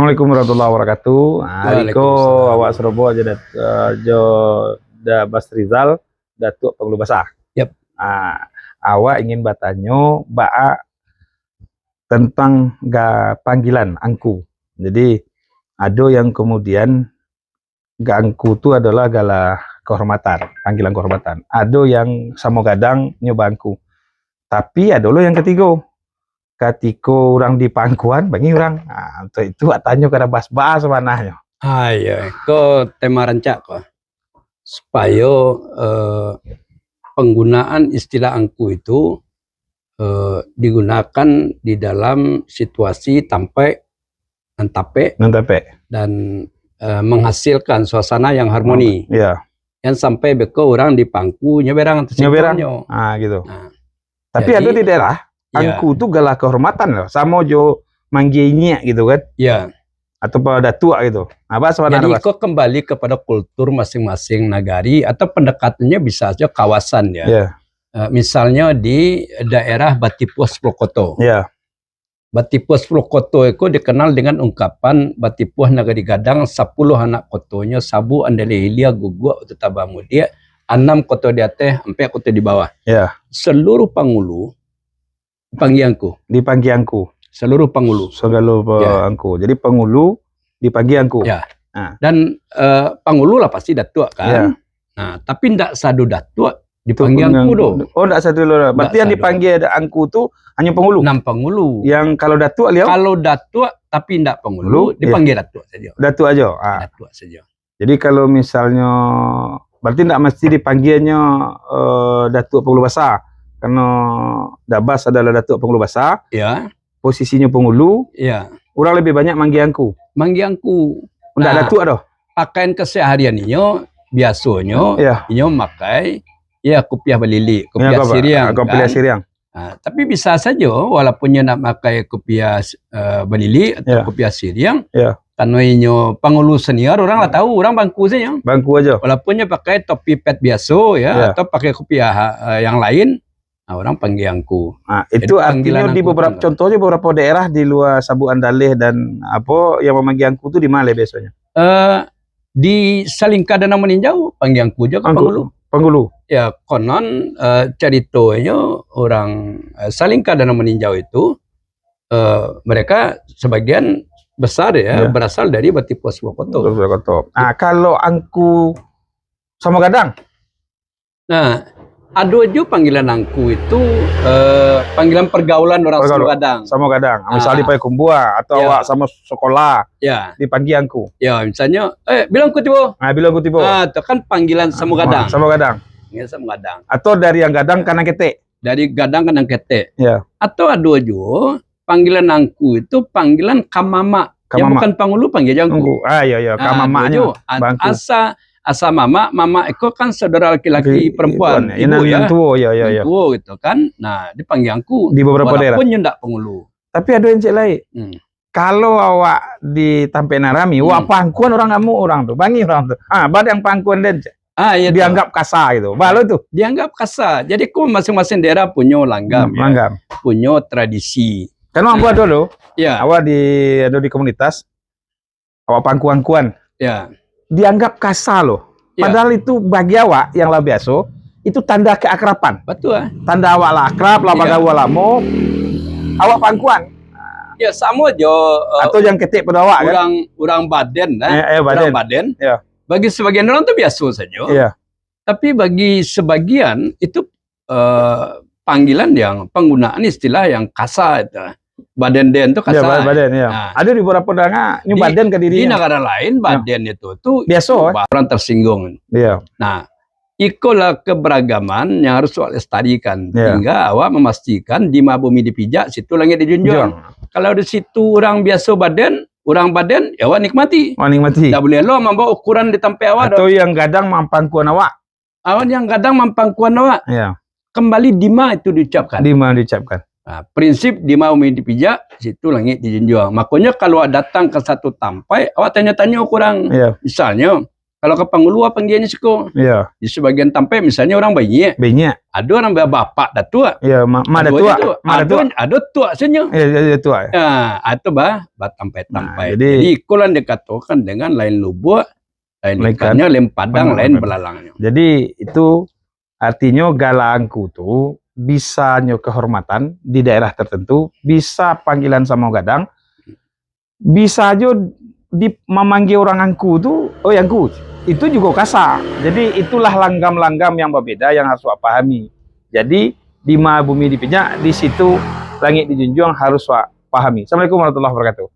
Assalamualaikum warahmatullahi wabarakatuh. Aliko awak Surabaya aja jo da Bas Rizal Datuk Pengulu Basah. Yep. Awak ingin bertanya tentang panggilan angku. Jadi ada yang kemudian angku itu adalah gala kehormatan, panggilan kehormatan. Ada yang sama gadang nyoba angku. Tapi ada lo yang ketiga. Ketika orang di pangkuan bagi orang untuk itu tanya kada bahas manahnya. Ya, kok tema rancak kok supaya penggunaan istilah angku itu digunakan di dalam situasi tampe dan menghasilkan suasana yang harmoni. Iya. Yang sampai beko orang di pangku nyeberang gitu. Tapi jadi, ada di daerah angku itu gala kehormatan loh, sama jo manggilnya gitu kan? Iya. Atau pada tua gitu. Jadi kok kembali kepada kultur masing-masing nagari atau pendekatannya bisa saja kawasan ya. Yeah. Misalnya di daerah Batipuas Plokoto. Yeah. Batipuas Plokoto itu dikenal dengan ungkapan Batipuas Nagari Gadang 10 anak kotonya sabu andale hilia guguk tetaba mudia 6 koto di atas 4 koto di bawah. Yeah. Seluruh pangulu dipanggil angku. Seluruh pangulu. Angku. Jadi pangulu dipanggil angku. Ya. Dan pangulu lah pasti datuk kan. Ya. Nah, tapi ndak sadu datuk dipanggil angku do. Oh, ndak sadu lo. Berarti yang dipanggil ada angku tuh hanya pangulu. 6 pangulu. Yang kalau datuk liau? Kalau datuk tapi ndak pangulu dipanggil datuk saja. Datuk aja. Datuk saja. Jadi kalau misalnya berarti ndak mesti dipanggilnya datuk Pengulu Basah. Karena Dabas adalah Datuk Pengulu Basah. Ya. Posisinya pengulu. Ya. Orang lebih banyak manggil angku. Manggil angku. Ndak datuk adoh. Pakaian keseharian inyo biasanya inyo makai kopiah balili, kopiah siriang. Kopiah siriang. Tapi bisa saja walaupun inyo nak makai kopiah balili atau kopiah siriang. Karena inyo pangulu senior orang lah tahu orang bangku saja. Bangku aja. Walaupun inyo pakai topi pet biasa atau pakai kopiah yang lain. Orang panggil angku. Itu artinya di contohnya beberapa daerah di luar Sabu Andaleh dan yang memanggil angku itu di mana biasanya? Di Salingka dan Meninjau panggil angku juga pangulu. Pangulu. Ya konon ceritanya orang Salingka dan Meninjau itu mereka sebagian besar berasal dari Batipuas Plokoto. Kalau angku sama gadang? Ada juga panggilan angku itu panggilan pergaulan orang sama gadang. Sama gadang. Misalnya di Payakumbuh atau awak sama sekolah. Dipanggil angku. Ya, misalnya bilang ku tibo. Bilang ku tibo. Itu kan panggilan sama gadang. Sama gadang. Ya, sama gadang. Atau dari yang gadang kanang kete. Dari gadang kanang kete. Ya. Atau ada juga panggilan angku itu panggilan kamama. Yang bukan pangulu panggil angku. Iya, kamamanya. Asa mama itu kan saudara laki-laki perempuan, ibu ya. Tua gitu kan. Nah, dipanggil angku di beberapa daerah. Walaupun ndak pengulu. Tapi ada yang cek lain. Kalau awak di Tampe Narami, wah pangkuan orang kamu orang tuh, bangi orang tuh. Bad yang pangkuan dan dianggap kasar gitu. Balu tuh. Dianggap kasar. Jadi masing-masing daerah punya langgam, punya tradisi. Kan awak dulu. Ya. Awak ada di komunitas. Awak pangkuan-kuan. Ya. Dianggap kasar loh. Padahal itu bagi awak yang lah biasa itu tanda keakraban. Betul. Tanda awak lah akrab, lah bagawa lamo. Awak pangkuan. Ya sama aja. Atau yang ketik pada awak kan. Orang Baden Baden. Orang Baden. Ya. Bagi sebagian orang itu biasa saja. Iya. Tapi bagi sebagian itu panggilan yang penggunaan istilah yang kasar itu. Baden-den itu kasar. Ya, Baden, ya. Nah, ada di beberapa daerah ini Baden ke dirinya. Di negara lain Baden itu biasa orang tersinggung. Iya. Nah, itulah keberagaman yang harus lestarikan. Hingga awak memastikan di bumi dipijak, situ langit dijunjung. Kalau di situ orang biasa orang Baden, ya awak nikmati. Tak boleh lo membawa ukuran di tempat awak. Atau yang gadang mampangkuan awak. Yang gadang mampangkuan awak. Iya. Kembali dima itu diucapkan. Dima diucapkan. Nah, prinsip di mau dipijak, situ langit dijunjung. Makanya kalau datang ke satu tampai, awak tanya-tanya kurang. Misalnya, Kalau ke Pangulua panggilannya siko. Iya. Di sebagian tampai misalnya orang bayi. Banyak. Ada orang bapak dah tua. Iya, ada tua. Ada tua senyo. Iya, tua. Ya, atau tampai-tampai. Nah, jadi ikulan dikatakan dengan lain lubuk, lain ikannya, lain padang, lain belalangnya. Jadi itu artinya galangku tuh bisa nyo kehormatan di daerah tertentu, bisa panggilan sama gadang, bisa aja memanggil orang angku tuh, oh angku, itu juga kasar. Jadi itulah langgam-langgam yang berbeda yang harus Wak pahami. Jadi di bumi dipijak, di situ langit dijunjung harus Wak pahami. Assalamualaikum warahmatullahi wabarakatuh.